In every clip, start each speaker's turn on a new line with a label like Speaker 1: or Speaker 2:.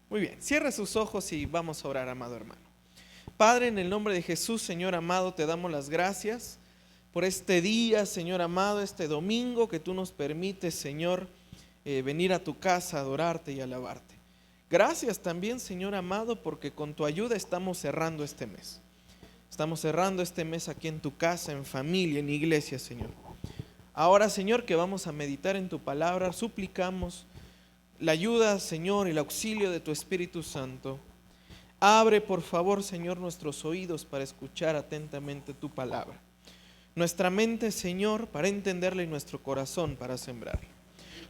Speaker 1: Muy bien, cierra sus ojos y vamos a orar, amado hermano. Padre, en el nombre de Jesús, Señor amado, te damos las gracias por este día, Señor amado, este domingo que tú nos permites, Señor, venir a tu casa, a adorarte y alabarte. Gracias también, Señor amado, porque con tu ayuda estamos cerrando este mes. Estamos cerrando este mes aquí en tu casa, en familia, en iglesia, Señor. Ahora, Señor, que vamos a meditar en tu palabra, suplicamos la ayuda, Señor, y el auxilio de tu Espíritu Santo. Abre, por favor, Señor, nuestros oídos para escuchar atentamente tu palabra. Nuestra mente, Señor, para entenderla y nuestro corazón para sembrarla.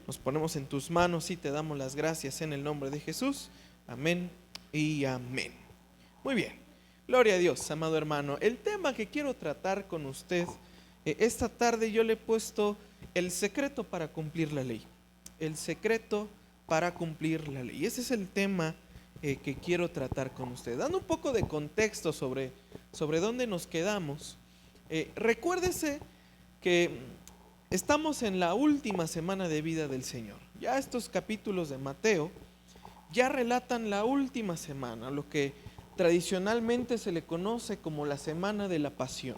Speaker 1: Nos ponemos en tus manos y te damos las gracias en el nombre de Jesús. Amén y amén. Muy bien. Gloria a Dios, amado hermano. El tema que quiero tratar con usted esta tarde yo le he puesto el secreto para cumplir la ley. El secreto para cumplir la ley. Ese es el tema que quiero tratar con usted. Dando un poco de contexto sobre dónde nos quedamos. Recuérdese que estamos en la última semana de vida del Señor. Ya estos capítulos de Mateo ya relatan la última semana, lo que tradicionalmente se le conoce como la semana de la pasión.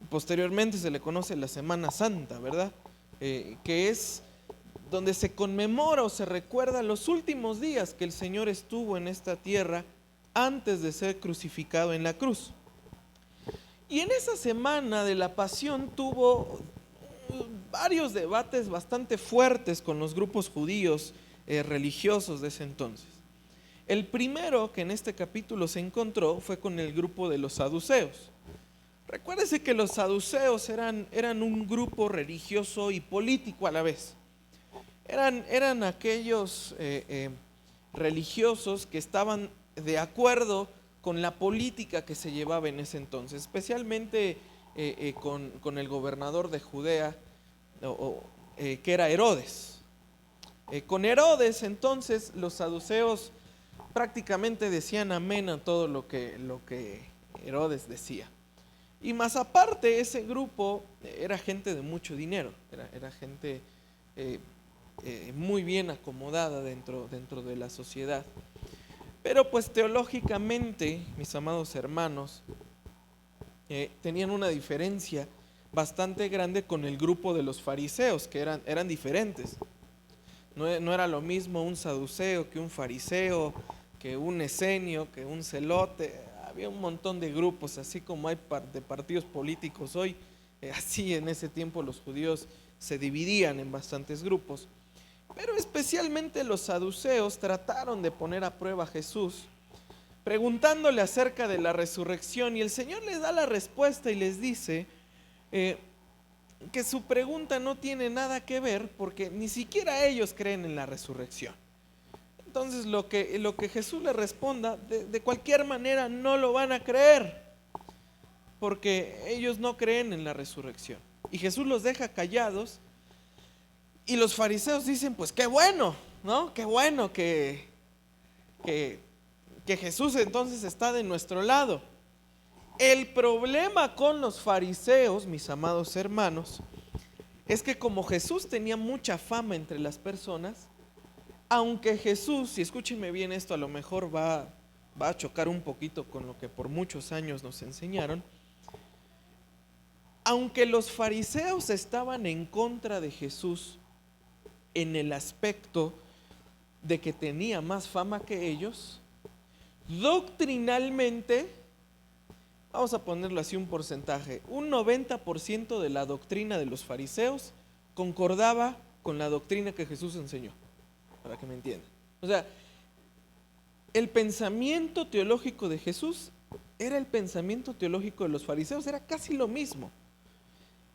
Speaker 1: Posteriormente se le conoce la Semana Santa, ¿verdad? Que es donde se conmemora o se recuerda los últimos días que el Señor estuvo en esta tierra antes de ser crucificado en la cruz. Y en esa semana de la pasión tuvo varios debates bastante fuertes con los grupos judíos religiosos de ese entonces. El primero que en este capítulo se encontró fue con el grupo de los saduceos. Recuérdese que los saduceos eran un grupo religioso y político a la vez. Eran aquellos religiosos que estaban de acuerdo con la política que se llevaba en ese entonces, especialmente con el gobernador de Judea, que era Herodes. Con Herodes entonces los saduceos prácticamente decían amén a todo lo que Herodes decía. Y más aparte, ese grupo era gente de mucho dinero, era gente muy bien acomodada dentro de la sociedad. Pero pues teológicamente, mis amados hermanos, tenían una diferencia bastante grande con el grupo de los fariseos, que eran diferentes. No era lo mismo un saduceo que un fariseo, que un esenio, que un celote. Había un montón de grupos, así como hay de partidos políticos hoy, así en ese tiempo los judíos se dividían en bastantes grupos. Pero especialmente los saduceos trataron de poner a prueba a Jesús, preguntándole acerca de la resurrección, y el Señor les da la respuesta y les dice que su pregunta no tiene nada que ver porque ni siquiera ellos creen en la resurrección. Entonces lo que Jesús les responda, de cualquier manera no lo van a creer, porque ellos no creen en la resurrección. Y Jesús los deja callados, y los fariseos dicen, pues qué bueno, ¿no? Qué bueno que Jesús entonces está de nuestro lado. El problema con los fariseos, mis amados hermanos, es que como Jesús tenía mucha fama entre las personas, aunque Jesús, y escúchenme bien esto, a lo mejor va a chocar un poquito con lo que por muchos años nos enseñaron, aunque los fariseos estaban en contra de Jesús en el aspecto de que tenía más fama que ellos, doctrinalmente, vamos a ponerlo así un porcentaje, un 90% de la doctrina de los fariseos concordaba con la doctrina que Jesús enseñó, para que me entiendan. O sea, el pensamiento teológico de Jesús era el pensamiento teológico de los fariseos, era casi lo mismo.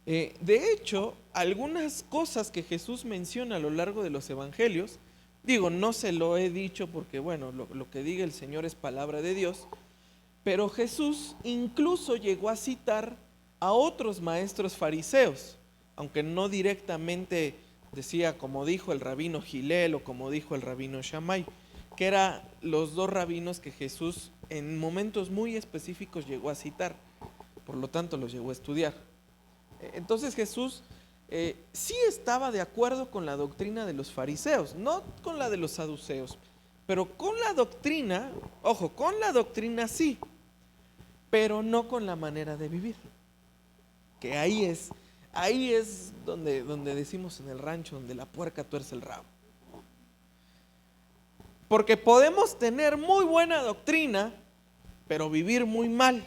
Speaker 1: De hecho, algunas cosas que Jesús menciona a lo largo de los evangelios, digo, no se lo he dicho porque, bueno, lo que diga el Señor es palabra de Dios, pero Jesús incluso llegó a citar a otros maestros fariseos, aunque no directamente decía como dijo el rabino Gilel o como dijo el rabino Shammai, que eran los dos rabinos que Jesús en momentos muy específicos llegó a citar, por lo tanto los llegó a estudiar. Entonces Jesús sí estaba de acuerdo con la doctrina de los fariseos, no con la de los saduceos, Pero con la doctrina, ojo, con la doctrina sí, pero no con la manera de vivir. Que ahí es donde decimos en el rancho, donde la puerca tuerce el rabo. Porque podemos tener muy buena doctrina, pero vivir muy mal.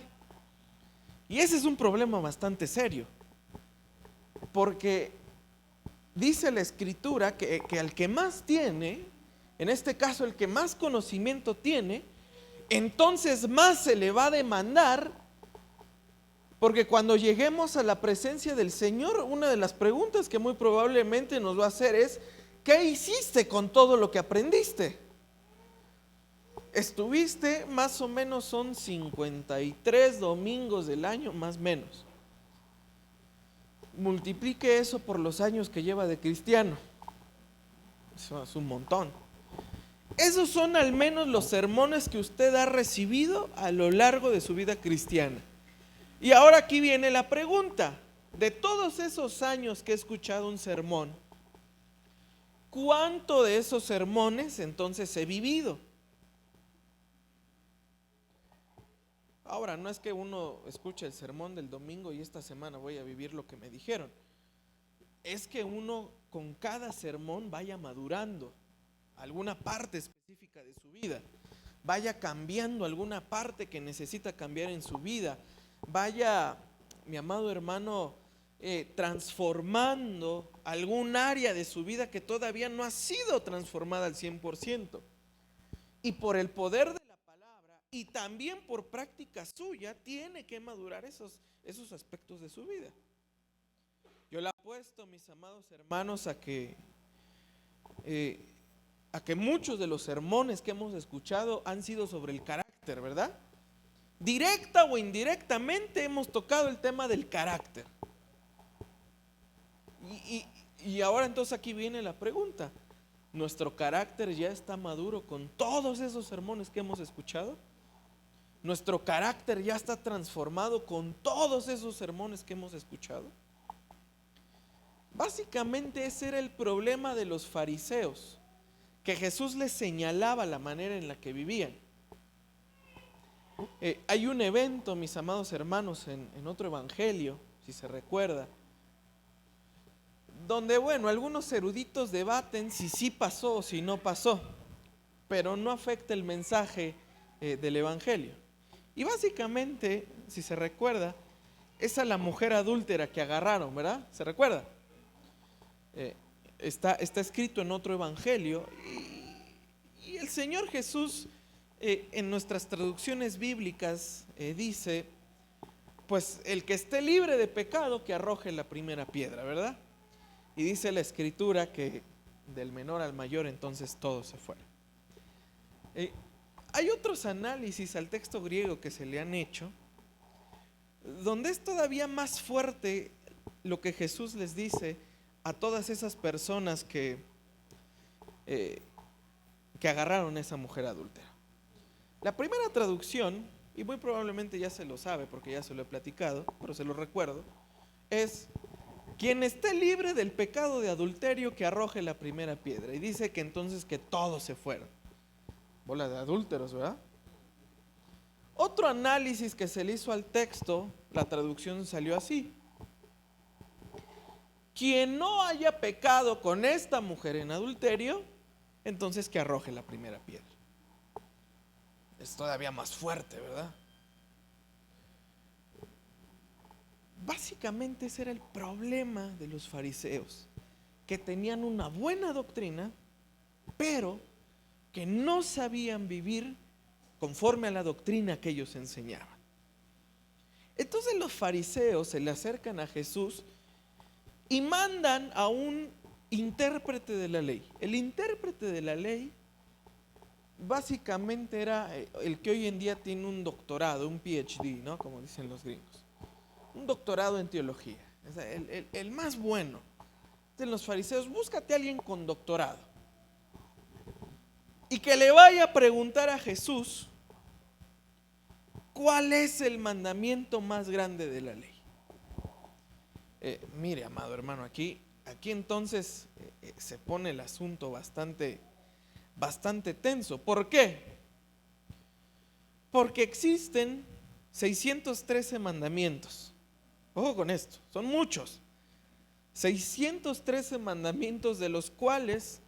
Speaker 1: Y ese es un problema bastante serio. Porque dice la Escritura que al que más tiene, en este caso el que más conocimiento tiene, entonces más se le va a demandar, porque cuando lleguemos a la presencia del Señor, una de las preguntas que muy probablemente nos va a hacer es: ¿qué hiciste con todo lo que aprendiste? Estuviste, más o menos son 53 domingos del año, más o menos. Multiplique eso por los años que lleva de cristiano. Eso es un montón. Esos son al menos los sermones que usted ha recibido a lo largo de su vida cristiana. Y ahora aquí viene la pregunta: de todos esos años que he escuchado un sermón, ¿cuánto de esos sermones entonces he vivido? Ahora, no es que uno escuche el sermón del domingo y esta semana voy a vivir lo que me dijeron. Es que uno con cada sermón vaya madurando alguna parte específica de su vida, vaya cambiando alguna parte que necesita cambiar en su vida, vaya, mi amado hermano, transformando algún área de su vida que todavía no ha sido transformada al 100%. Y por el poder de la palabra y también por práctica suya, tiene que madurar esos aspectos de su vida. Yo le apuesto, mis amados hermanos, a que muchos de los sermones que hemos escuchado han sido sobre el carácter, ¿verdad? Directa o indirectamente hemos tocado el tema del carácter. Y ahora entonces aquí viene la pregunta: ¿nuestro carácter ya está maduro con todos esos sermones que hemos escuchado? ¿Nuestro carácter ya está transformado con todos esos sermones que hemos escuchado? Básicamente ese era el problema de los fariseos, que Jesús les señalaba la manera en la que vivían. Hay un evento, mis amados hermanos, en otro evangelio, si se recuerda, donde, bueno, algunos eruditos debaten si sí pasó o si no pasó, pero no afecta el mensaje del evangelio. Y básicamente, si se recuerda, es a la mujer adúltera que agarraron, ¿verdad? ¿Se recuerda? Está escrito en otro evangelio, y el Señor Jesús en nuestras traducciones bíblicas dice: pues el que esté libre de pecado que arroje la primera piedra, ¿verdad? Y dice la Escritura que del menor al mayor entonces todos se fueron. Hay otros análisis al texto griego que se le han hecho, donde es todavía más fuerte lo que Jesús les dice a todas esas personas que agarraron a esa mujer adúltera. La primera traducción, y muy probablemente ya se lo sabe porque ya se lo he platicado, pero se lo recuerdo, es: quien esté libre del pecado de adulterio que arroje la primera piedra. Y dice que entonces que todos se fueron. Bola de adúlteros, ¿verdad? Otro análisis que se le hizo al texto, la traducción salió así: quien no haya pecado con esta mujer en adulterio, entonces que arroje la primera piedra. Es todavía más fuerte, ¿verdad? Básicamente ese era el problema de los fariseos, que tenían una buena doctrina, pero que no sabían vivir conforme a la doctrina que ellos enseñaban. Entonces los fariseos se le acercan a Jesús y mandan a un intérprete de la ley. El intérprete de la ley básicamente era el que hoy en día tiene un doctorado, un PhD, ¿no? Como dicen los gringos. Un doctorado en teología, el más bueno. De los fariseos: búscate a alguien con doctorado y que le vaya a preguntar a Jesús cuál es el mandamiento más grande de la ley. Mire, amado hermano, aquí entonces se pone el asunto bastante bastante tenso. ¿Por qué? Porque existen 613 mandamientos. Ojo con esto, son muchos. 613 mandamientos, de los cuales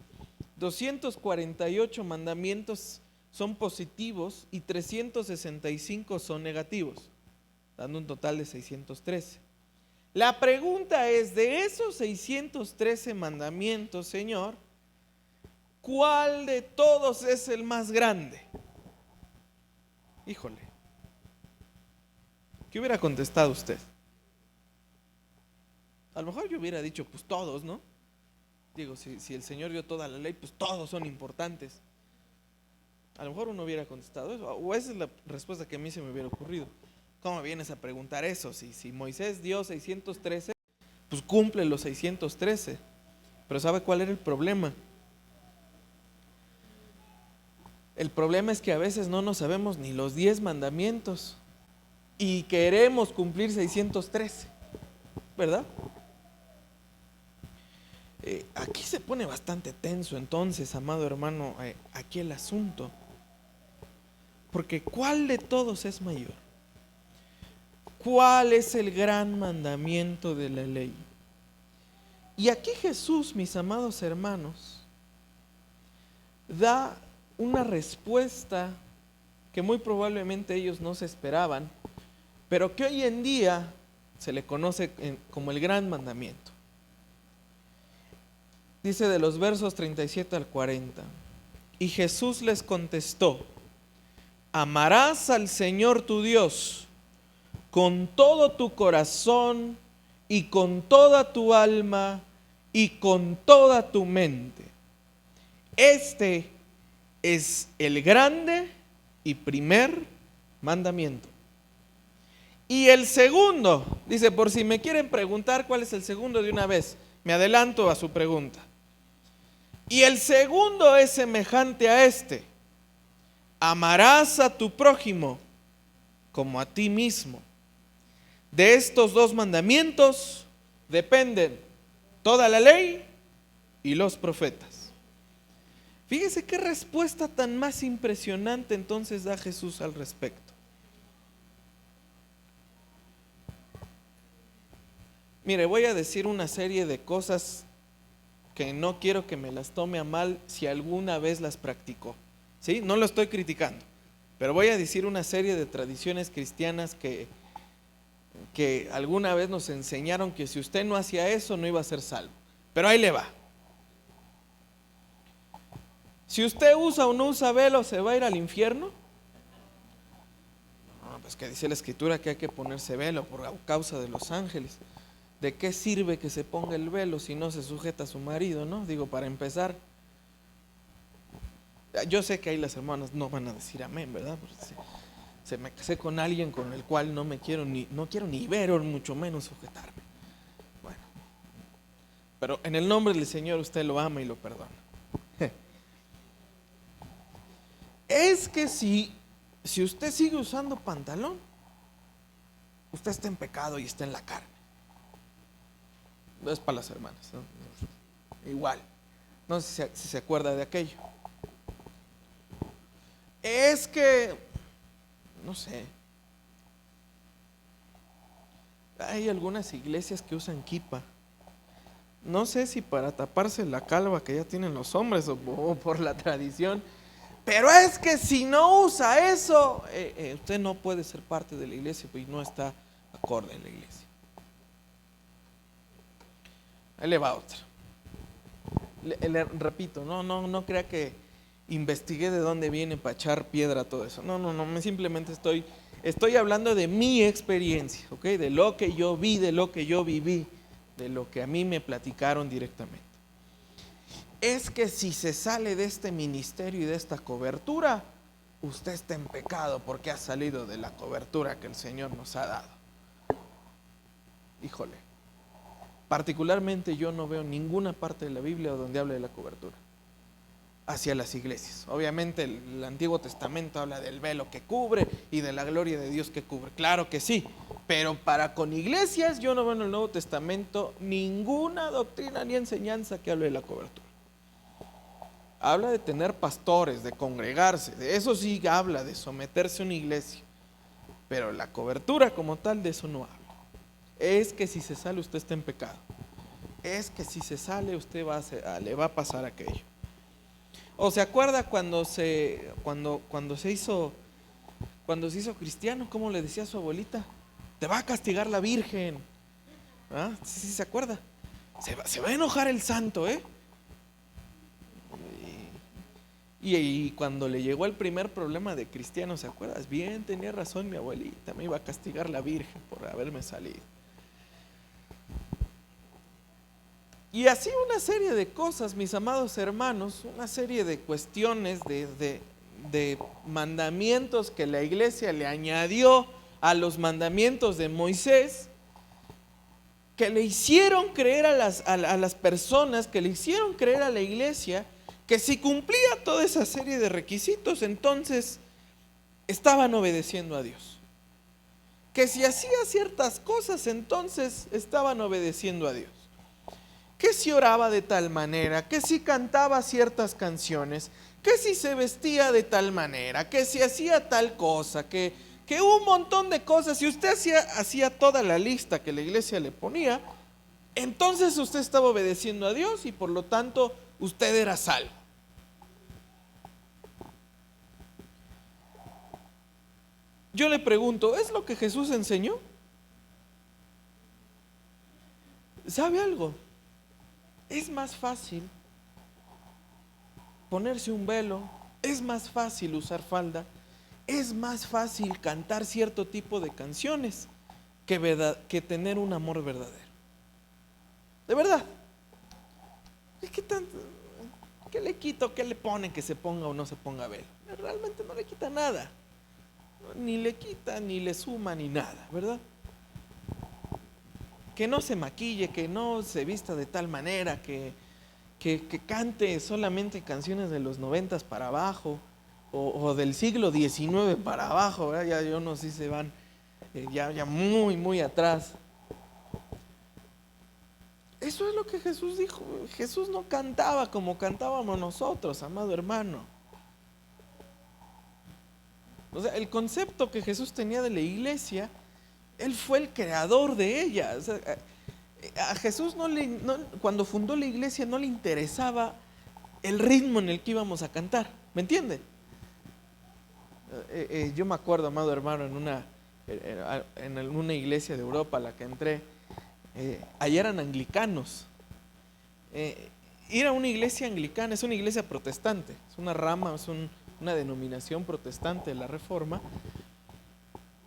Speaker 1: 248 mandamientos son positivos y 365 son negativos, dando un total de 613. La pregunta es, de esos 613 mandamientos, Señor, ¿cuál de todos es el más grande? Híjole, ¿qué hubiera contestado usted? A lo mejor yo hubiera dicho, pues todos, ¿no? Digo, si el Señor dio toda la ley, pues todos son importantes. A lo mejor uno hubiera contestado eso, o esa es la respuesta que a mí se me hubiera ocurrido. ¿Cómo vienes a preguntar eso? Si Moisés dio 613, pues cumple los 613. Pero ¿sabe cuál era el problema? El problema es que a veces no nos sabemos ni los 10 mandamientos y queremos cumplir 613, ¿verdad? Aquí se pone bastante tenso entonces, amado hermano, aquí el asunto. Porque ¿cuál de todos es mayor? ¿Cuál es el gran mandamiento de la ley? Y aquí Jesús, mis amados hermanos, da una respuesta que muy probablemente ellos no se esperaban, pero que hoy en día se le conoce como el gran mandamiento. Dice de los versos 37 al 40, y Jesús les contestó: amarás al Señor tu Dios con todo tu corazón y con toda tu alma y con toda tu mente. Este es el grande y primer mandamiento. Y el segundo, dice, por si me quieren preguntar cuál es el segundo de una vez, me adelanto a su pregunta. Y el segundo es semejante a este: amarás a tu prójimo como a ti mismo. De estos dos mandamientos dependen toda la ley y los profetas. Fíjese qué respuesta tan más impresionante entonces da Jesús al respecto. Mire, voy a decir una serie de cosas que no quiero que me las tome a mal si alguna vez las practicó. ¿Sí? No lo estoy criticando, pero voy a decir una serie de tradiciones cristianas que alguna vez nos enseñaron que si usted no hacía eso no iba a ser salvo. Pero ahí le va. Si usted usa o no usa velo, ¿se va a ir al infierno? No, pues que dice la Escritura que hay que ponerse velo por causa de los ángeles. ¿De qué sirve que se ponga el velo si no se sujeta a su marido, no? Digo, para empezar, yo sé que ahí las hermanas no van a decir amén, ¿verdad? Porque se me casé con alguien con el cual no quiero ni ver, o mucho menos sujetarme. Bueno, pero en el nombre del Señor usted lo ama y lo perdona. Es que si usted sigue usando pantalón, usted está en pecado y está en la carne. No es para las hermanas, ¿no? Igual, no sé si se acuerda de aquello. Es que, no sé, hay algunas iglesias que usan kipa. No sé si para taparse la calva que ya tienen los hombres o por la tradición, pero es que si no usa eso, usted no puede ser parte de la iglesia y no está acorde en la iglesia. Ahí le va otra. Le repito, no crea que investigué de dónde viene para echar piedra a todo eso. No, simplemente estoy hablando de mi experiencia, ¿ok? De lo que yo vi, de lo que yo viví, de lo que a mí me platicaron directamente. Es que si se sale de este ministerio y de esta cobertura, usted está en pecado porque ha salido de la cobertura que el Señor nos ha dado. Híjole. Particularmente yo no veo ninguna parte de la Biblia donde hable de la cobertura hacia las iglesias. Obviamente el Antiguo Testamento habla del velo que cubre y de la gloria de Dios que cubre. Claro que sí, pero para con iglesias yo no veo en el Nuevo Testamento ninguna doctrina ni enseñanza que hable de la cobertura. habla de tener pastores, de congregarse, de eso sí habla, de someterse a una iglesia, pero la cobertura como tal de eso no habla. Es que si se sale usted está en pecado, es que si se sale usted le va a pasar aquello. ¿O se acuerda cuando se hizo cristiano, cómo le decía a su abuelita? Te va a castigar la Virgen. ¿Ah? Sí, se acuerda. Se va a enojar el santo, ¿eh? Y cuando le llegó el primer problema de cristiano, ¿se acuerdas? Bien, tenía razón mi abuelita, me iba a castigar la Virgen por haberme salido. Y así una serie de cosas, mis amados hermanos, una serie de cuestiones, de mandamientos que la iglesia le añadió a los mandamientos de Moisés, que le hicieron creer a las personas, que le hicieron creer a la iglesia, que si cumplía toda esa serie de requisitos, entonces estaban obedeciendo a Dios. Que si hacía ciertas cosas, entonces estaban obedeciendo a Dios. Que si oraba de tal manera, que si cantaba ciertas canciones, que si se vestía de tal manera, que si hacía tal cosa, que un montón de cosas. Si usted hacía toda la lista que la iglesia le ponía, entonces usted estaba obedeciendo a Dios y por lo tanto usted era salvo. Yo le pregunto, ¿es lo que Jesús enseñó? ¿Sabe algo? Es más fácil ponerse un velo, es más fácil usar falda, es más fácil cantar cierto tipo de canciones que tener un amor verdadero. De verdad. ¿Qué le quito? ¿Qué le ponen que se ponga o no se ponga velo? Realmente no le quita nada. Ni le quita, ni le suma, ni nada, ¿verdad? Que no se maquille, que no se vista de tal manera, que cante solamente canciones de los 90 para abajo, o del siglo XIX para abajo, ¿verdad? Ya yo no sé si se van ya muy, muy atrás. Eso es lo que Jesús dijo. Jesús no cantaba como cantábamos nosotros, amado hermano. O sea, el concepto que Jesús tenía de la iglesia, Él fue el creador de ella. O sea, a Jesús cuando fundó la iglesia no le interesaba el ritmo en el que íbamos a cantar. ¿Me entiende? Yo me acuerdo, amado hermano, en una iglesia de Europa a la que entré, allá eran anglicanos. Ir a una iglesia anglicana es una iglesia protestante, es una rama, es una denominación protestante de la Reforma,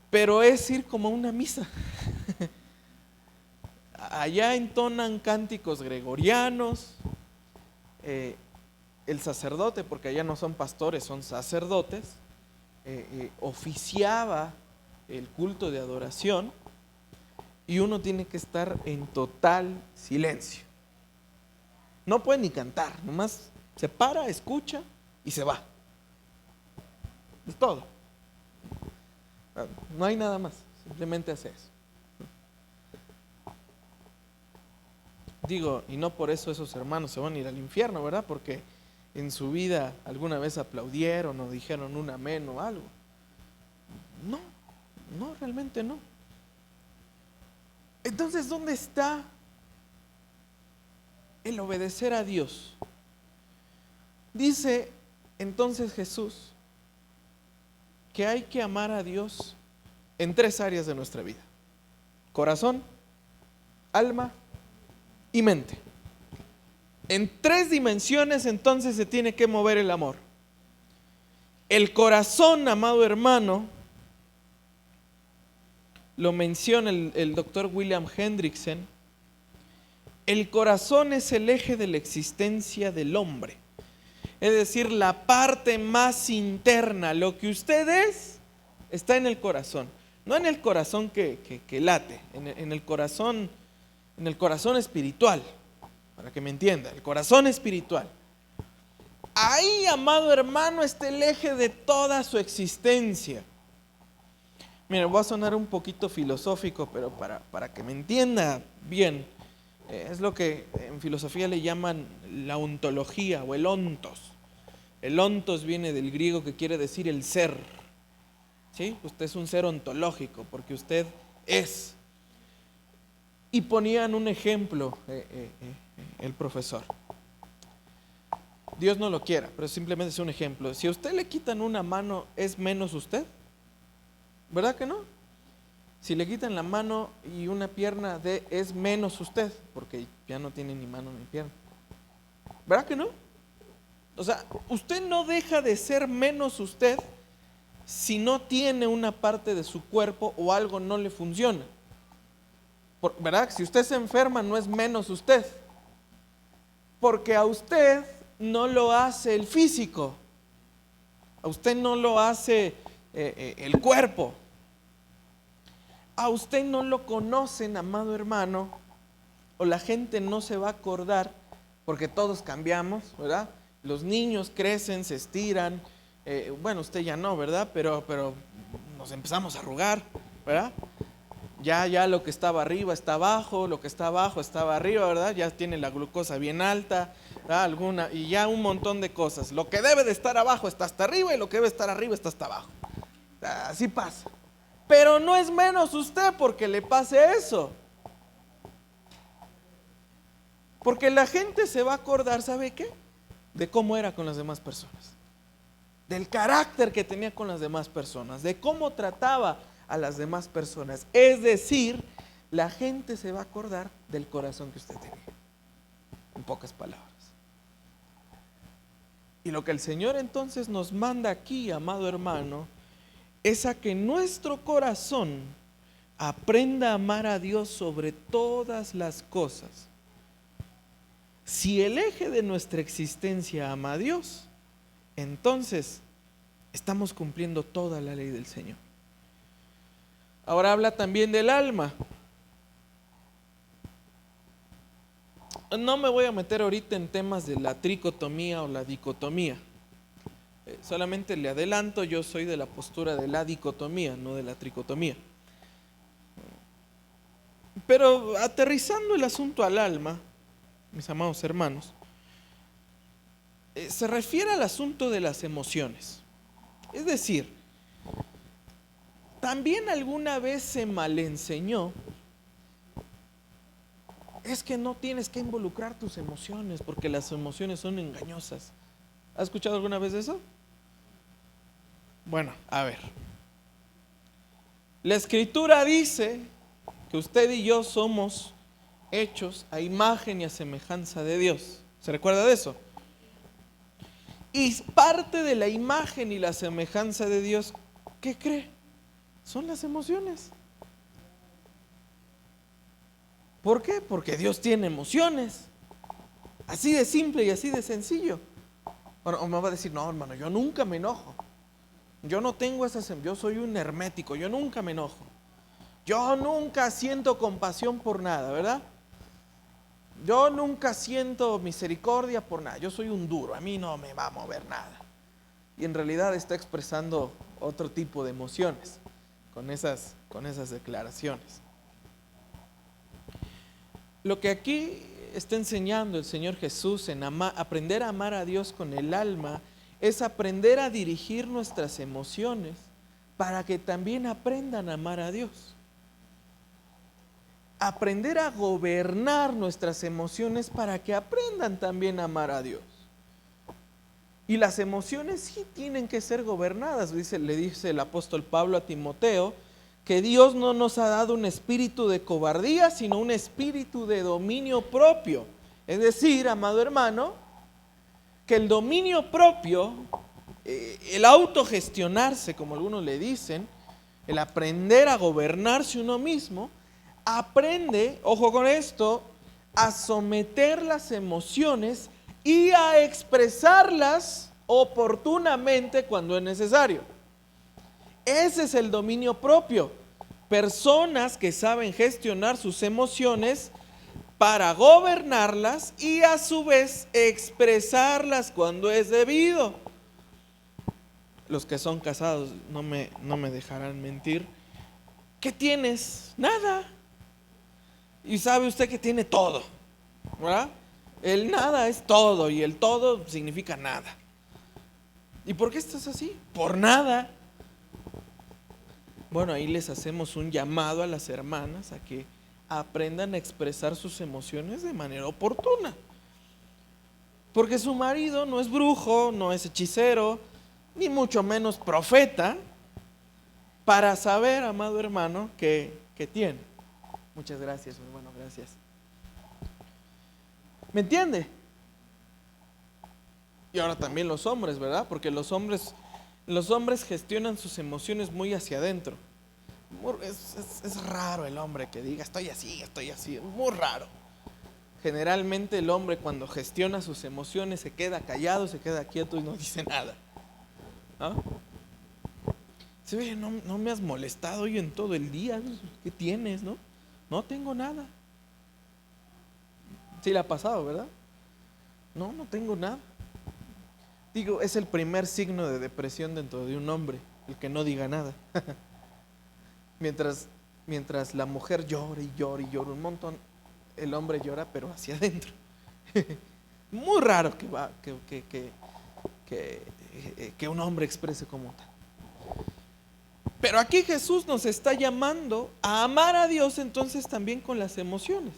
Speaker 1: pero es ir como a una misa. Allá entonan cánticos gregorianos, el sacerdote, porque allá no son pastores, son sacerdotes, oficiaba el culto de adoración y uno tiene que estar en total silencio. No puede ni cantar, nomás se para, escucha y se va. Es todo. No hay nada más, simplemente hace eso. Digo, y no por eso esos hermanos se van a ir al infierno, ¿verdad? Porque en su vida alguna vez aplaudieron o dijeron un amén o algo. No, realmente no. Entonces, ¿dónde está el obedecer a Dios? Dice entonces Jesús que hay que amar a Dios en 3 áreas de nuestra vida: corazón, alma y mente. En 3 dimensiones entonces se tiene que mover el amor. El corazón, amado hermano, lo menciona el doctor William Hendrickson. El corazón es el eje de la existencia del hombre. Es decir, la parte más interna, lo que usted es, está en el corazón. No en el corazón que late, en el corazón espiritual, para que me entienda, el corazón espiritual. Ahí, amado hermano, está el eje de toda su existencia. Mira, voy a sonar un poquito filosófico, pero para que me entienda bien, es lo que en filosofía le llaman la ontología o el ontos. El ontos viene del griego que quiere decir el ser. ¿Sí? Usted es un ser ontológico porque usted es. Y ponían un ejemplo el profesor. Dios no lo quiera, pero simplemente es un ejemplo. Si a usted le quitan una mano, ¿es menos usted? ¿Verdad que no? Si le quitan la mano y una pierna, es menos usted, porque ya no tiene ni mano ni pierna. ¿Verdad que no? O sea, usted no deja de ser menos usted si no tiene una parte de su cuerpo o algo no le funciona. ¿Verdad? Si usted se enferma, no es menos usted, porque a usted no lo hace el físico, a usted no lo hace el cuerpo, a usted no lo conocen, amado hermano, o la gente no se va a acordar, porque todos cambiamos, ¿verdad? Los niños crecen, se estiran, bueno, usted ya no, ¿verdad? Pero nos empezamos a arrugar, ¿verdad? Ya lo que estaba arriba está abajo, lo que está abajo estaba arriba, ¿verdad? Ya tiene la glucosa bien alta, ¿verdad? Y ya un montón de cosas. Lo que debe de estar abajo está hasta arriba y lo que debe estar arriba está hasta abajo. Así pasa. Pero no es menos usted porque le pase eso. Porque la gente se va a acordar, ¿sabe qué? De cómo era con las demás personas. Del carácter que tenía con las demás personas. De cómo trataba a las demás personas. Es decir, la gente se va a acordar del corazón que usted tenía. En pocas palabras. Y lo que el Señor entonces nos manda aquí, amado hermano, es a que nuestro corazón aprenda a amar a Dios sobre todas las cosas. Si el eje de nuestra existencia ama a Dios, entonces estamos cumpliendo toda la ley del Señor. Ahora habla también del alma. No me voy a meter ahorita en temas de la tricotomía o la dicotomía. Solamente le adelanto, yo soy de la postura de la dicotomía, no de la tricotomía. Pero aterrizando el asunto al alma, mis amados hermanos, se refiere al asunto de las emociones. Es decir, también alguna vez se malenseñó, es que no tienes que involucrar tus emociones porque las emociones son engañosas. ¿Has escuchado alguna vez eso? Bueno, a ver. La Escritura dice que usted y yo somos hechos a imagen y a semejanza de Dios. ¿Se recuerda de eso? Y parte de la imagen y la semejanza de Dios, ¿qué cree? Son las emociones. ¿Por qué? Porque Dios tiene emociones. Así de simple y así de sencillo. Bueno, me va a decir, no, hermano, yo nunca me enojo. Yo no tengo esas, yo soy un hermético, yo nunca me enojo. Yo nunca siento compasión por nada, ¿verdad? Yo nunca siento misericordia por nada. Yo soy un duro, a mí no me va a mover nada. Y en realidad está expresando otro tipo de emociones con esas declaraciones. Lo que aquí está enseñando el Señor Jesús en aprender a amar a Dios con el alma es aprender a dirigir nuestras emociones para que también aprendan a amar a Dios. Aprender a gobernar nuestras emociones para que aprendan también a amar a Dios. Y las emociones sí tienen que ser gobernadas. Le dice el apóstol Pablo a Timoteo que Dios no nos ha dado un espíritu de cobardía, sino un espíritu de dominio propio. Es decir, amado hermano, que el dominio propio, el autogestionarse, como algunos le dicen, el aprender a gobernarse uno mismo, aprende, ojo con esto, a someter las emociones y a expresarlas oportunamente cuando es necesario. Ese es el dominio propio. Personas que saben gestionar sus emociones para gobernarlas y a su vez expresarlas cuando es debido. Los que son casados no me dejarán mentir. ¿Qué tienes? Nada. Y sabe usted que tiene todo, ¿verdad? El nada es todo y el todo significa nada. ¿Y por qué estás así? Por nada. Bueno, ahí les hacemos un llamado a las hermanas a que aprendan a expresar sus emociones de manera oportuna. Porque su marido no es brujo, no es hechicero, ni mucho menos profeta, para saber, amado hermano, que tiene. Muchas gracias, hermano, gracias. ¿Me entiende? Y ahora también los hombres, ¿verdad? Porque los hombres gestionan sus emociones muy hacia adentro. Es raro el hombre que diga estoy así, muy raro. Generalmente el hombre cuando gestiona sus emociones se queda callado, se queda quieto y no dice nada, ¿no? Se ve, no me has molestado hoy en todo el día, ¿qué tienes, no? No tengo nada. Sí le ha pasado, ¿verdad? No tengo nada. Digo, es el primer signo de depresión dentro de un hombre, el que no diga nada. Mientras la mujer llora y llora y llora un montón, el hombre llora pero hacia adentro. Muy raro que un hombre exprese como tal. Pero aquí Jesús nos está llamando a amar a Dios entonces también con las emociones.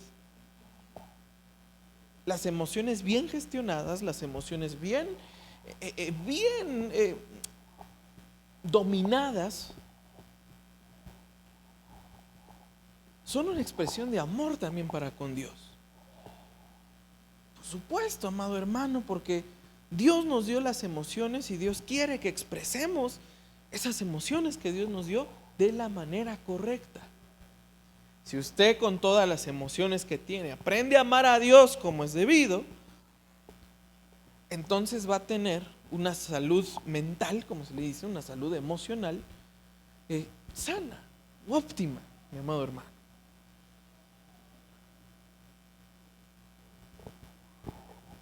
Speaker 1: Las emociones bien gestionadas, las emociones bien dominadas, son una expresión de amor también para con Dios. Por supuesto, amado hermano, porque Dios nos dio las emociones y Dios quiere que expresemos esas emociones que Dios nos dio de la manera correcta. Si usted con todas las emociones que tiene aprende a amar a Dios como es debido, entonces va a tener una salud mental, como se le dice, una salud emocional sana, óptima, mi amado hermano.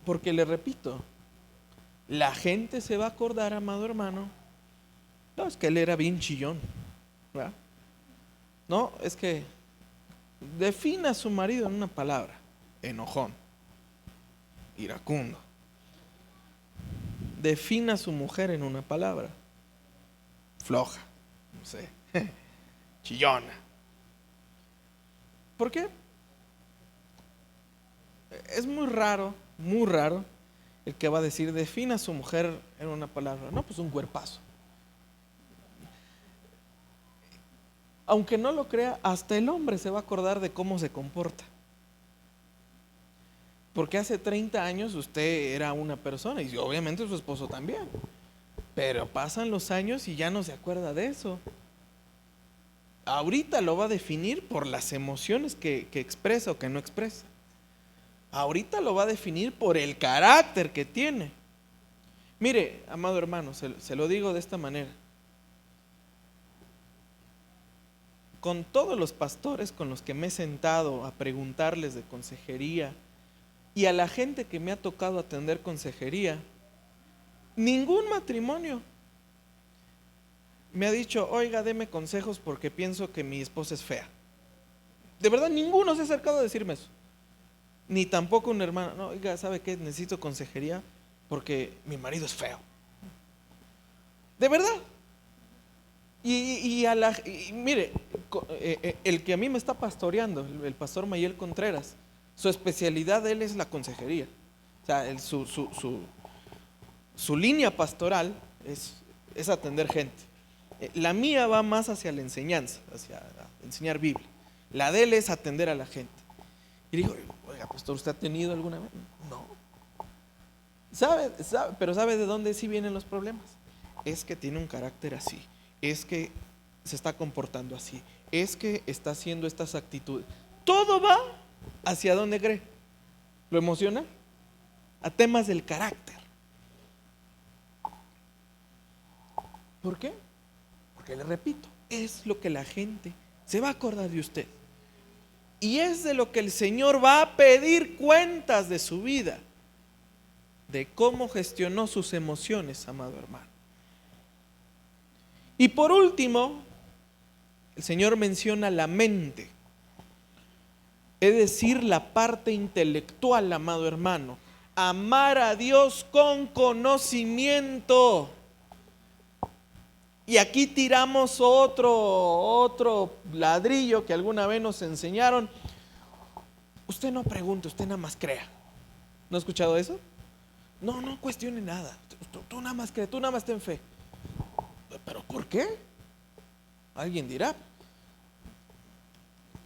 Speaker 1: Porque le repito, la gente se va a acordar, amado hermano, no, es que él era bien chillón, ¿verdad? No, es que defina a su marido en una palabra: enojón, iracundo. Defina a su mujer en una palabra: floja, no sé, chillona. ¿Por qué? Es muy raro el que va a decir defina a su mujer en una palabra. No, pues un cuerpazo. Aunque no lo crea, hasta el hombre se va a acordar de cómo se comporta. Porque hace 30 años usted era una persona y obviamente su esposo también. Pero pasan los años y ya no se acuerda de eso. Ahorita lo va a definir por las emociones que expresa o que no expresa. Ahorita lo va a definir por el carácter que tiene. Mire, amado hermano, se lo digo de esta manera. Con todos los pastores con los que me he sentado a preguntarles de consejería y a la gente que me ha tocado atender consejería, ningún matrimonio me ha dicho, oiga, deme consejos porque pienso que mi esposa es fea. De verdad, ninguno se ha acercado a decirme eso. Ni tampoco un hermano, no, oiga, ¿sabe qué? Necesito consejería porque mi marido es feo. De verdad. Y mire, el que a mí me está pastoreando, el pastor Mayel Contreras, su especialidad de él es la consejería. O sea, su línea pastoral es atender gente. La mía va más hacia la enseñanza, hacia enseñar Biblia. La de él es atender a la gente. Y dijo, oiga, pastor, ¿usted ha tenido alguna vez? No. Pero ¿sabe de dónde sí vienen los problemas? Es que tiene un carácter así. Es que se está comportando así. Es que está haciendo estas actitudes. Todo va hacia donde cree. ¿Lo emociona? A temas del carácter. ¿Por qué? Porque le repito, es lo que la gente se va a acordar de usted. Y es de lo que el Señor va a pedir cuentas de su vida, de cómo gestionó sus emociones, amado hermano. Y por último, el Señor menciona la mente, es decir, la parte intelectual, amado hermano. Amar a Dios con conocimiento. Y aquí tiramos otro ladrillo que alguna vez nos enseñaron. Usted no pregunte, usted nada más crea. ¿No ha escuchado eso? No cuestione nada. Tú nada más cree, tú nada más ten fe. ¿Pero por qué? Alguien dirá.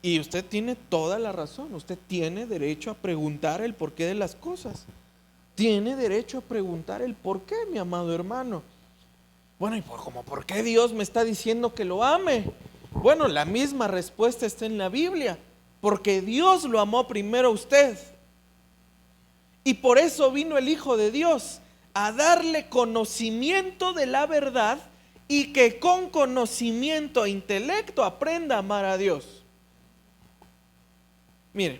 Speaker 1: Y usted tiene toda la razón. Usted tiene derecho a preguntar el porqué de las cosas. Tiene derecho a preguntar el porqué, mi amado hermano. Bueno, ¿y por qué Dios me está diciendo que lo ame? Bueno, la misma respuesta está en la Biblia. Porque Dios lo amó primero a usted. Y por eso vino el Hijo de Dios a darle conocimiento de la verdad y que con conocimiento e intelecto aprenda a amar a Dios. Mire,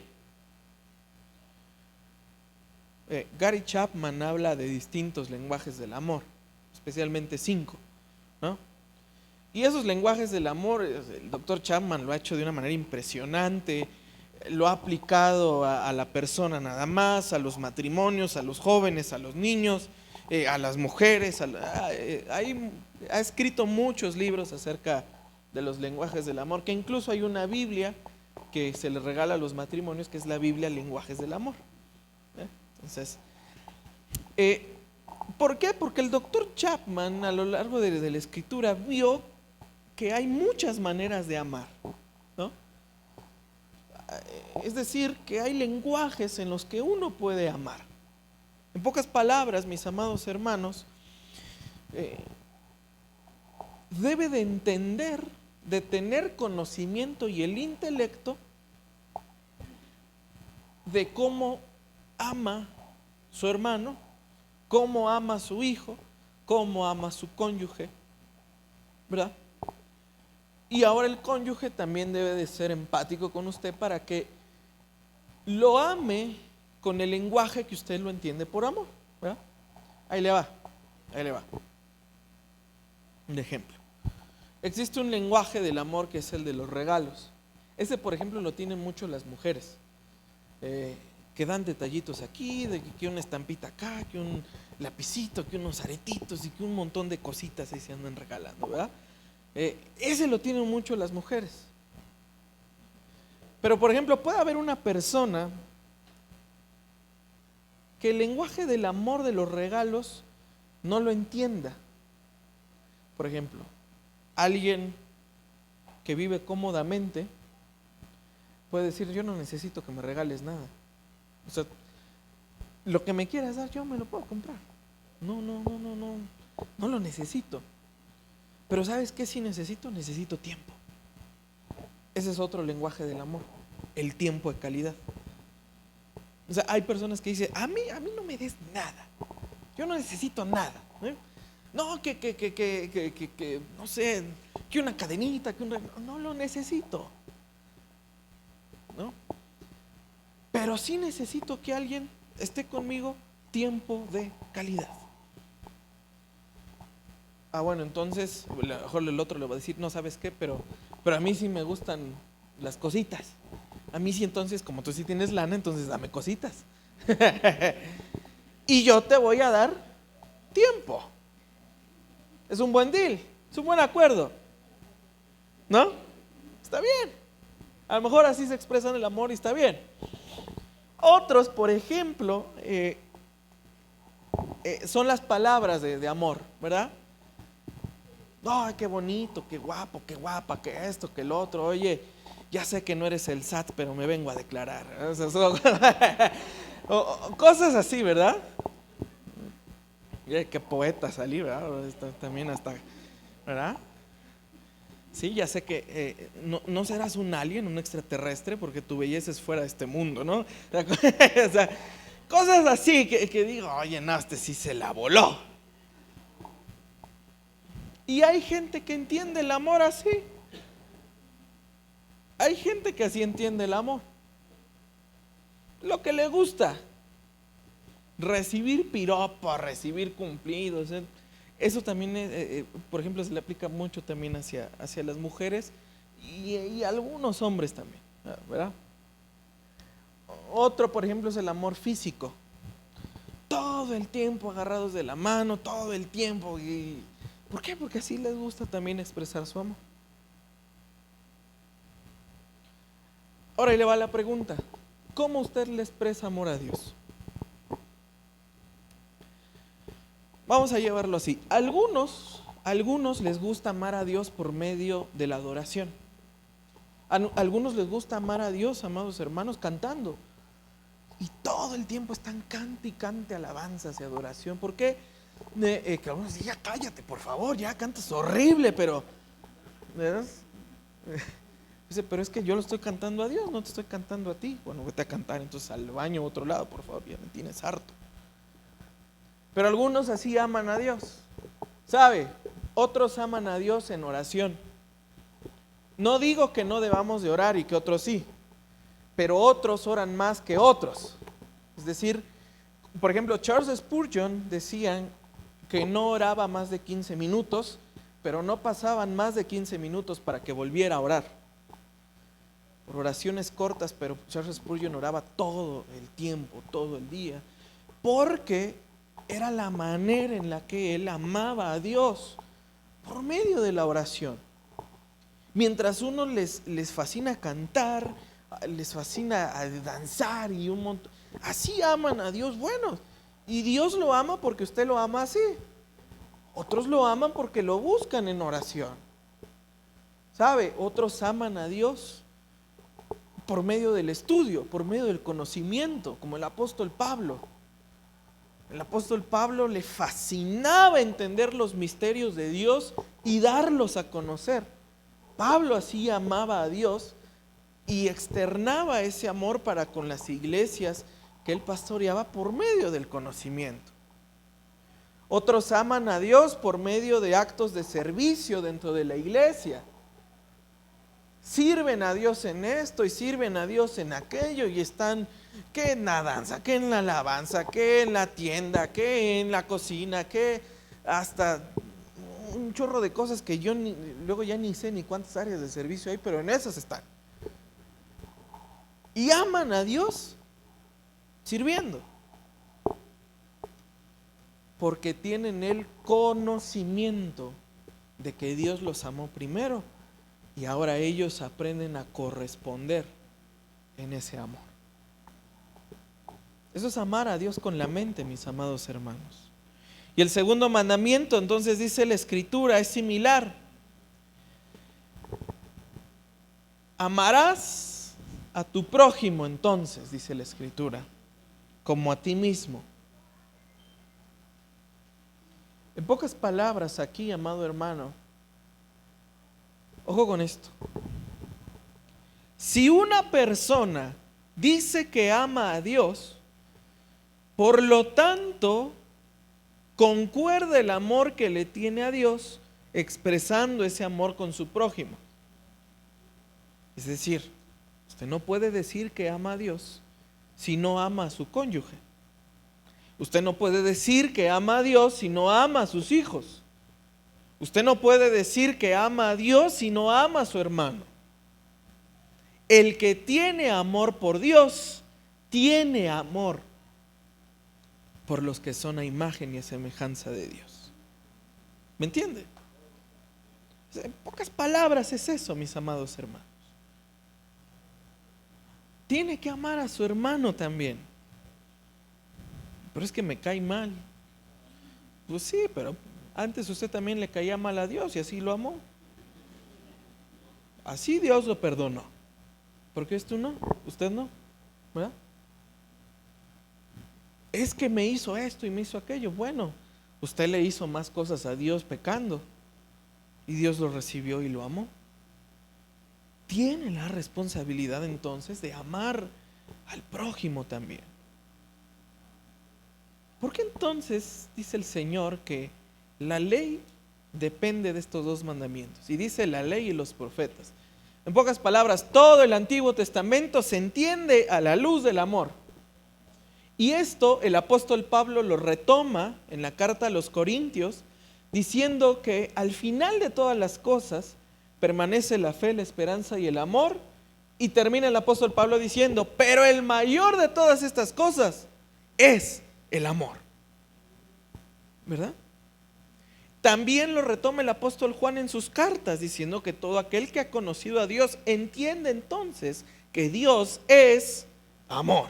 Speaker 1: Gary Chapman habla de distintos lenguajes del amor, especialmente 5, ¿no? Y esos lenguajes del amor, el doctor Chapman lo ha hecho de una manera impresionante, lo ha aplicado a la persona nada más, a los matrimonios, a los jóvenes, a los niños, a las mujeres, ha escrito muchos libros acerca de los lenguajes del amor, que incluso hay una Biblia que se le regala a los matrimonios, que es la Biblia Lenguajes del Amor. Entonces, ¿por qué? Porque el doctor Chapman a lo largo de la escritura vio que hay muchas maneras de amar, ¿no? Es decir, que hay lenguajes en los que uno puede amar. En pocas palabras, mis amados hermanos, debe de entender, de tener conocimiento y el intelecto de cómo ama su hermano, cómo ama a su hijo, cómo ama a su cónyuge, ¿verdad? Y ahora el cónyuge también debe de ser empático con usted para que lo ame con el lenguaje que usted lo entiende por amor, ¿verdad? Ahí le va. Un ejemplo. Existe un lenguaje del amor que es el de los regalos. Ese, por ejemplo, lo tienen mucho las mujeres. Que dan detallitos aquí, de que una estampita acá, que un lapicito, que unos aretitos y que un montón de cositas ahí se andan regalando, ¿verdad? Ese lo tienen mucho las mujeres. Pero por ejemplo, puede haber una persona que el lenguaje del amor de los regalos no lo entienda. Por ejemplo, alguien que vive cómodamente puede decir: yo no necesito que me regales nada. O sea, lo que me quieras dar yo me lo puedo comprar. No lo necesito. Pero ¿sabes qué sí necesito? Necesito tiempo. Ese es otro lenguaje del amor, el tiempo de calidad. O sea, hay personas que dicen: a mí no me des nada, yo no necesito nada, ¿eh? No, no sé, que una cadenita, no lo necesito, ¿no? Pero sí necesito que alguien esté conmigo tiempo de calidad. Bueno, entonces a lo mejor el otro le va a decir: no, ¿sabes qué? Pero a mí sí me gustan las cositas. A mí sí, entonces, como tú sí tienes lana, entonces dame cositas. Y yo te voy a dar tiempo. Es un buen deal, es un buen acuerdo, ¿no? Está bien. A lo mejor así se expresan el amor y está bien. Otros, por ejemplo, son las palabras de amor, ¿verdad? ¡Ay, qué bonito, qué guapo, qué guapa, qué esto, qué lo otro! Oye, ya sé que no eres el SAT, pero me vengo a declarar. O sea, cosas así, ¿verdad? Qué poeta salí, ¿verdad? También hasta, ¿verdad? Sí, ya sé que no serás un alien, un extraterrestre, porque tu belleza es fuera de este mundo, ¿no? O sea, cosas así que digo: oye, no, este sí se la voló. Y hay gente que entiende el amor así. Hay gente que así entiende el amor. Lo que le gusta. Recibir piropos, recibir cumplidos. Eso también, por ejemplo, se le aplica mucho también hacia las mujeres y algunos hombres también, ¿verdad? Otro, por ejemplo, es el amor físico. Todo el tiempo agarrados de la mano, todo el tiempo. ¿Por qué? Porque así les gusta también expresar su amor. Ahora ahí le va la pregunta: ¿cómo usted le expresa amor a Dios? Vamos a llevarlo así. Algunos les gusta amar a Dios por medio de la adoración. Algunos les gusta amar a Dios, amados hermanos, cantando. Y todo el tiempo están cante y cante alabanzas y adoración. ¿Por qué? Que algunos dicen: ya cállate, por favor, ya cantas horrible, pero ¿verdad? Dice: pero es que yo lo estoy cantando a Dios, no te estoy cantando a ti. Bueno, vete a cantar entonces al baño o a otro lado, por favor, ya me tienes harto. Pero algunos así aman a Dios. ¿Sabe? Otros aman a Dios en oración. No digo que no debamos de orar y que otros sí, pero otros oran más que otros. Es decir, por ejemplo, Charles Spurgeon decían que no oraba más de 15 minutos, pero no pasaban más de 15 minutos para que volviera a orar. Por oraciones cortas, pero Charles Spurgeon oraba todo el tiempo, todo el día, porque era la manera en la que él amaba a Dios, por medio de la oración. Mientras unos les fascina cantar, les fascina danzar y un montón, así aman a Dios. Bueno, y Dios lo ama porque usted lo ama así. Otros lo aman porque lo buscan en oración. ¿Sabe? Otros aman a Dios por medio del estudio, por medio del conocimiento, como el apóstol Pablo. El apóstol Pablo le fascinaba entender los misterios de Dios y darlos a conocer. Pablo así amaba a Dios y externaba ese amor para con las iglesias que él pastoreaba por medio del conocimiento. Otros aman a Dios por medio de actos de servicio dentro de la iglesia. Sirven a Dios en esto y sirven a Dios en aquello y están que en la danza, que en la alabanza, que en la tienda, que en la cocina, que hasta un chorro de cosas que yo luego ya ni sé ni cuántas áreas de servicio hay, pero en esas están. Y aman a Dios sirviendo, porque tienen el conocimiento de que Dios los amó primero y ahora ellos aprenden a corresponder en ese amor. Eso es amar a Dios con la mente, mis amados hermanos. Y el segundo mandamiento, entonces dice la Escritura, es similar. Amarás a tu prójimo, entonces, dice la Escritura, como a ti mismo. En pocas palabras aquí, amado hermano, ojo con esto. Si una persona dice que ama a Dios, por lo tanto, concuerda el amor que le tiene a Dios, expresando ese amor con su prójimo. Es decir, usted no puede decir que ama a Dios si no ama a su cónyuge. Usted no puede decir que ama a Dios si no ama a sus hijos. Usted no puede decir que ama a Dios si no ama a su hermano. El que tiene amor por Dios, tiene amor por los que son a imagen y a semejanza de Dios. ¿Me entiende? En pocas palabras es eso, mis amados hermanos. Tiene que amar a su hermano también. Pero es que me cae mal. Pues sí, pero antes usted también le caía mal a Dios y así lo amó. Así Dios lo perdonó. ¿Por qué tú no? Usted no, ¿verdad? Es que me hizo esto y me hizo aquello. Bueno, usted le hizo más cosas a Dios pecando y Dios lo recibió y lo amó. Tiene la responsabilidad entonces de amar al prójimo también. ¿Por qué entonces dice el Señor que la ley depende de estos dos mandamientos? Y dice la ley y los profetas. En pocas palabras, todo el Antiguo Testamento se entiende a la luz del amor. Y esto el apóstol Pablo lo retoma en la carta a los Corintios, diciendo que al final de todas las cosas permanece la fe, la esperanza y el amor. Y termina el apóstol Pablo diciendo, pero el mayor de todas estas cosas es el amor. ¿Verdad? También lo retoma el apóstol Juan en sus cartas, diciendo que todo aquel que ha conocido a Dios entiende entonces que Dios es amor.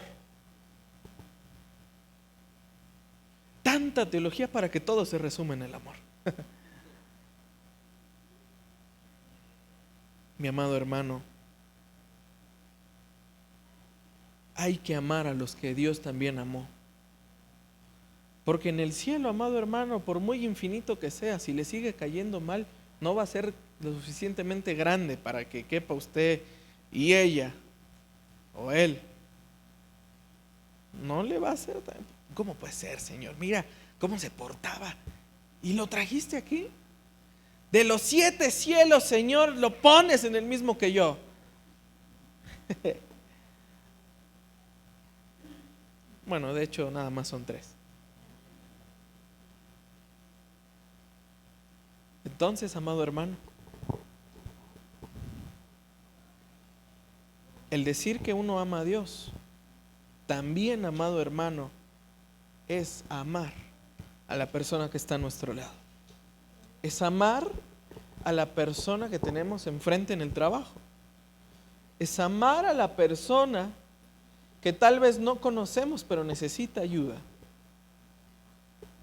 Speaker 1: Tanta teología para que todo se resume en el amor. Mi amado hermano, hay que amar a los que Dios también amó. Porque en el cielo, amado hermano, por muy infinito que sea, si le sigue cayendo mal, no va a ser lo suficientemente grande para que quepa usted y ella o él. No le va a hacer tan... ¿Cómo puede ser, Señor? Mira cómo se portaba. ¿Y lo trajiste aquí? De los 7 cielos, Señor, lo pones en el mismo que yo. Bueno, de hecho, nada más son 3. Entonces, amado hermano, el decir que uno ama a Dios, también, amado hermano, es amar a la persona que está a nuestro lado. Es amar a la persona que tenemos enfrente en el trabajo. Es amar a la persona que tal vez no conocemos, pero necesita ayuda.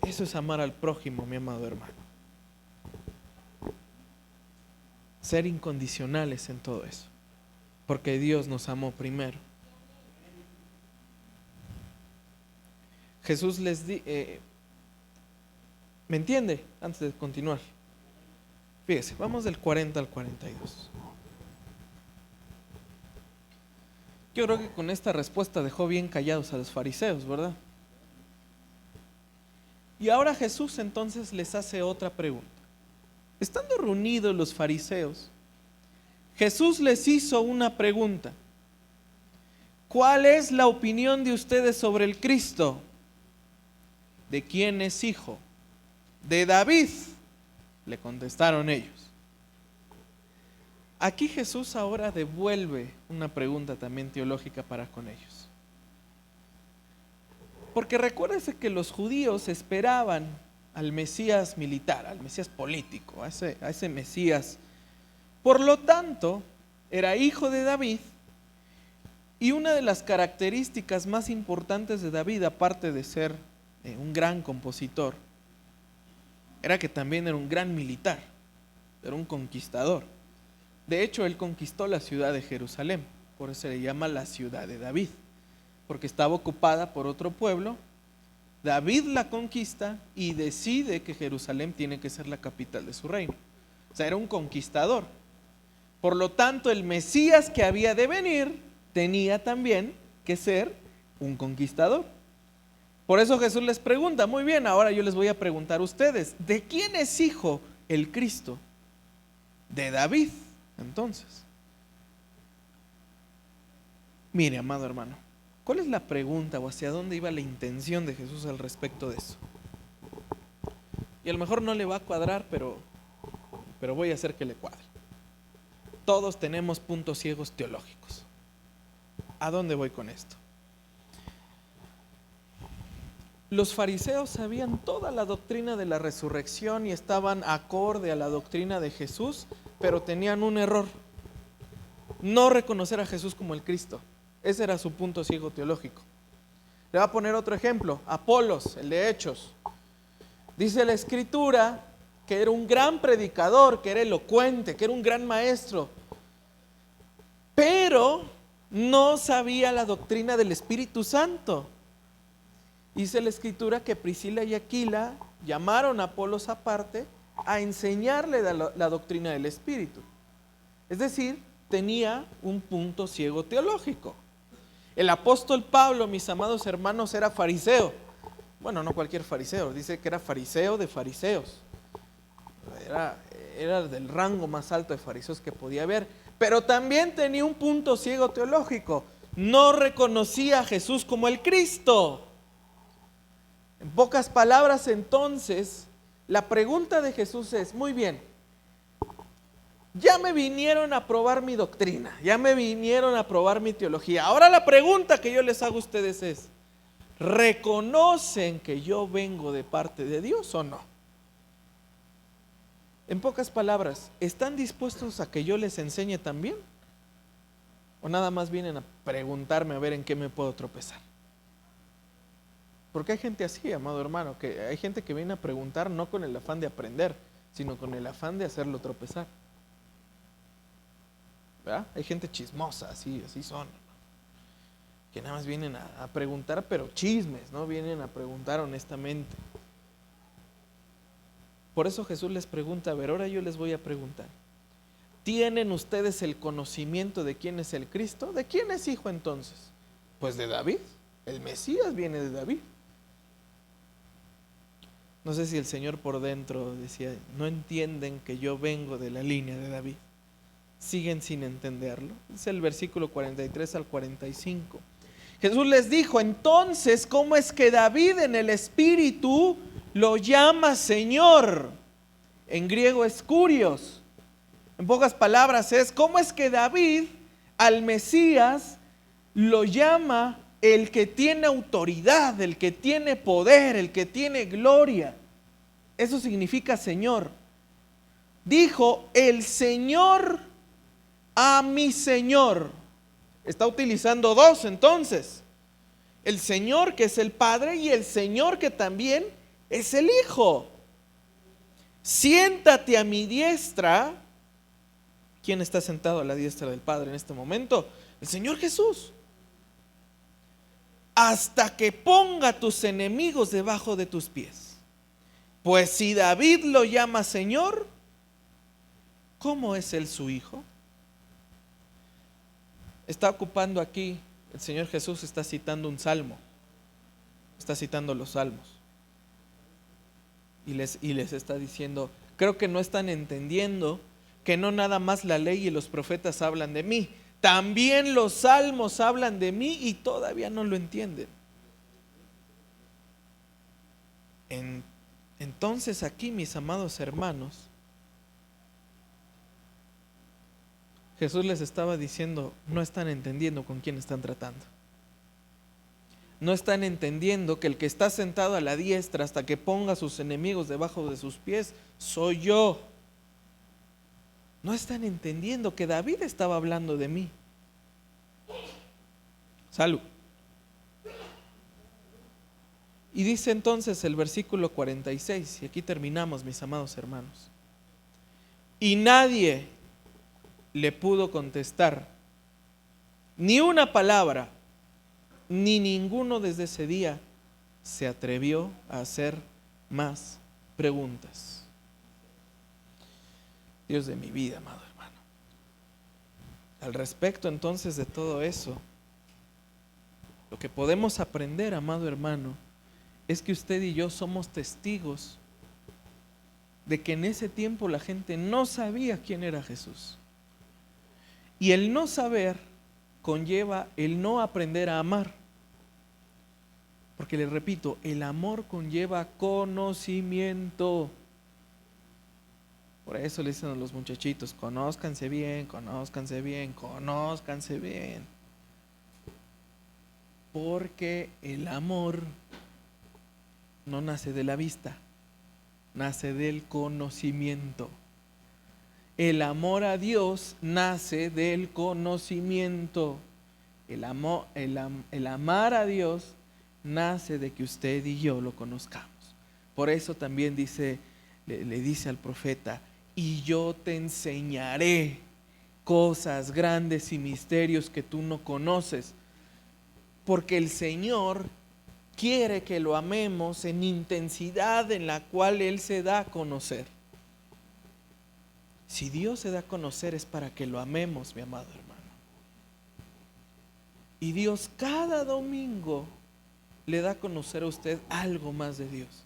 Speaker 1: Eso es amar al prójimo, mi amado hermano. Ser incondicionales en todo eso, porque Dios nos amó primero. Jesús les ¿me entiende? Antes de continuar, fíjese, vamos del 40 al 42. Yo creo que con esta respuesta dejó bien callados a los fariseos, ¿verdad? Y ahora Jesús entonces les hace otra pregunta. Estando reunidos los fariseos, Jesús les hizo una pregunta. ¿Cuál es la opinión de ustedes sobre el Cristo? ¿De quién es hijo? De David, le contestaron ellos. Aquí Jesús ahora devuelve una pregunta también teológica para con ellos. Porque recuérdese que los judíos esperaban al Mesías militar, al Mesías político, a ese Mesías. Por lo tanto, era hijo de David, y una de las características más importantes de David, aparte de ser un gran compositor, era que también era un gran militar, era un conquistador. De hecho, él conquistó la ciudad de Jerusalén, por eso se le llama la ciudad de David, porque estaba ocupada por otro pueblo. David la conquista y decide que Jerusalén tiene que ser la capital de su reino. O sea, era un conquistador. Por lo tanto, el Mesías que había de venir tenía también que ser un conquistador. Por eso Jesús les pregunta, muy bien, ahora yo les voy a preguntar a ustedes, ¿de quién es hijo el Cristo? De David. Entonces, mire, amado hermano, ¿cuál es la pregunta o hacia dónde iba la intención de Jesús al respecto de eso? Y a lo mejor no le va a cuadrar, pero voy a hacer que le cuadre. Todos tenemos puntos ciegos teológicos. ¿A dónde voy con esto? Los fariseos sabían toda la doctrina de la resurrección y estaban acorde a la doctrina de Jesús, pero tenían un error: no reconocer a Jesús como el Cristo. Ese era su punto ciego teológico. Le voy a poner otro ejemplo: Apolos, el de Hechos. Dice la Escritura que era un gran predicador, que era elocuente, que era un gran maestro, pero no sabía la doctrina del Espíritu Santo. Dice la Escritura que Priscila y Aquila llamaron a Apolos aparte a enseñarle la doctrina del Espíritu. Es decir, tenía un punto ciego teológico. El apóstol Pablo, mis amados hermanos, era fariseo. Bueno, no cualquier fariseo, dice que era fariseo de fariseos. Era del rango más alto de fariseos que podía haber. Pero también tenía un punto ciego teológico. No reconocía a Jesús como el Cristo. En pocas palabras, entonces, la pregunta de Jesús es, muy bien, ya me vinieron a probar mi doctrina, ya me vinieron a probar mi teología. Ahora la pregunta que yo les hago a ustedes es, ¿reconocen que yo vengo de parte de Dios o no? En pocas palabras, ¿están dispuestos a que yo les enseñe también? ¿O nada más vienen a preguntarme a ver en qué me puedo tropezar? Porque hay gente así, amado hermano, que hay gente que viene a preguntar no con el afán de aprender, sino con el afán de hacerlo tropezar. ¿Verdad? Hay gente chismosa, así son, ¿no? Que nada más vienen a preguntar, pero chismes, no vienen a preguntar honestamente. Por eso Jesús les pregunta, a ver, ahora yo les voy a preguntar, ¿tienen ustedes el conocimiento de quién es el Cristo? ¿De quién es hijo entonces? Pues de David, el Mesías viene de David. No sé si el Señor por dentro decía, no entienden que yo vengo de la línea de David. Siguen sin entenderlo. Es el versículo 43 al 45. Jesús les dijo, entonces, ¿cómo es que David en el Espíritu lo llama Señor? En griego es kurios. En pocas palabras es, ¿cómo es que David al Mesías lo llama el que tiene autoridad, el que tiene poder, el que tiene gloria? Eso significa Señor. Dijo, el Señor a mi Señor. Está utilizando dos entonces. El Señor que es el Padre y el Señor que también es el Hijo. Siéntate a mi diestra. ¿Quién está sentado a la diestra del Padre en este momento? El Señor Jesús. Hasta que ponga tus enemigos debajo de tus pies. Pues si David lo llama Señor, ¿cómo es él su hijo? Está ocupando aquí, el Señor Jesús está citando un salmo. Está citando los salmos. Y les está diciendo, creo que no están entendiendo que no nada más la ley y los profetas hablan de mí, también los salmos hablan de mí y todavía no lo entienden. Entonces aquí, mis amados hermanos, Jesús les estaba diciendo, no están entendiendo con quién están tratando. No están entendiendo que el que está sentado a la diestra hasta que ponga a sus enemigos debajo de sus pies, soy yo. No están entendiendo que David estaba hablando de mí. Salud. Y dice entonces el versículo 46, y aquí terminamos, mis amados hermanos. Y nadie le pudo contestar ni una palabra, ni ninguno desde ese día se atrevió a hacer más preguntas. Dios de mi vida, amado hermano. Al respecto entonces de todo eso, lo que podemos aprender, amado hermano, es que usted y yo somos testigos de que en ese tiempo la gente no sabía quién era Jesús. Y el no saber conlleva el no aprender a amar. Porque les repito, el amor conlleva conocimiento. Por eso le dicen a los muchachitos, conózcanse bien, conózcanse bien, conózcanse bien. Porque el amor no nace de la vista, nace del conocimiento. El amor a Dios nace del conocimiento. El amar a Dios nace de que usted y yo lo conozcamos. Por eso también le dice al profeta, y yo te enseñaré cosas grandes y misterios que tú no conoces. Porque el Señor quiere que lo amemos en intensidad en la cual Él se da a conocer. Si Dios se da a conocer es para que lo amemos, mi amado hermano. Y Dios cada domingo le da a conocer a usted algo más de Dios.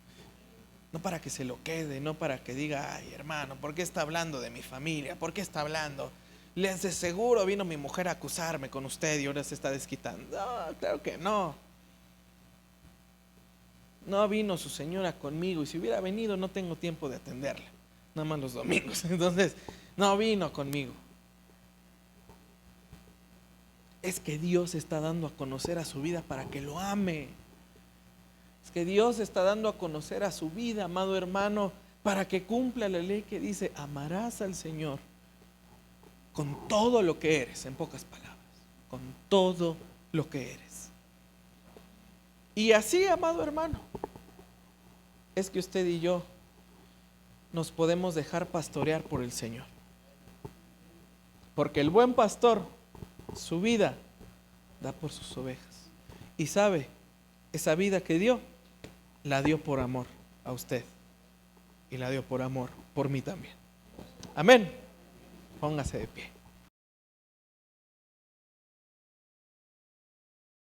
Speaker 1: No para que se lo quede, no para que diga, ay hermano, ¿por qué está hablando de mi familia? ¿Por qué está hablando? Les de seguro vino mi mujer a acusarme con usted y ahora se está desquitando. No, claro que no. No vino su señora conmigo y si hubiera venido no tengo tiempo de atenderla. Nada más los domingos. Entonces, no vino conmigo. Es que Dios está dando a conocer a su vida para que lo ame. Es que Dios está dando a conocer a su vida, amado hermano, para que cumpla la ley que dice: amarás al Señor con todo lo que eres, en pocas palabras, con todo lo que eres. Y así, amado hermano, es que usted y yo nos podemos dejar pastorear por el Señor. Porque el buen pastor su vida da por sus ovejas. Y sabe, esa vida que dio, la dio por amor a usted. Y la dio por amor por mí también. Amén. Póngase de pie.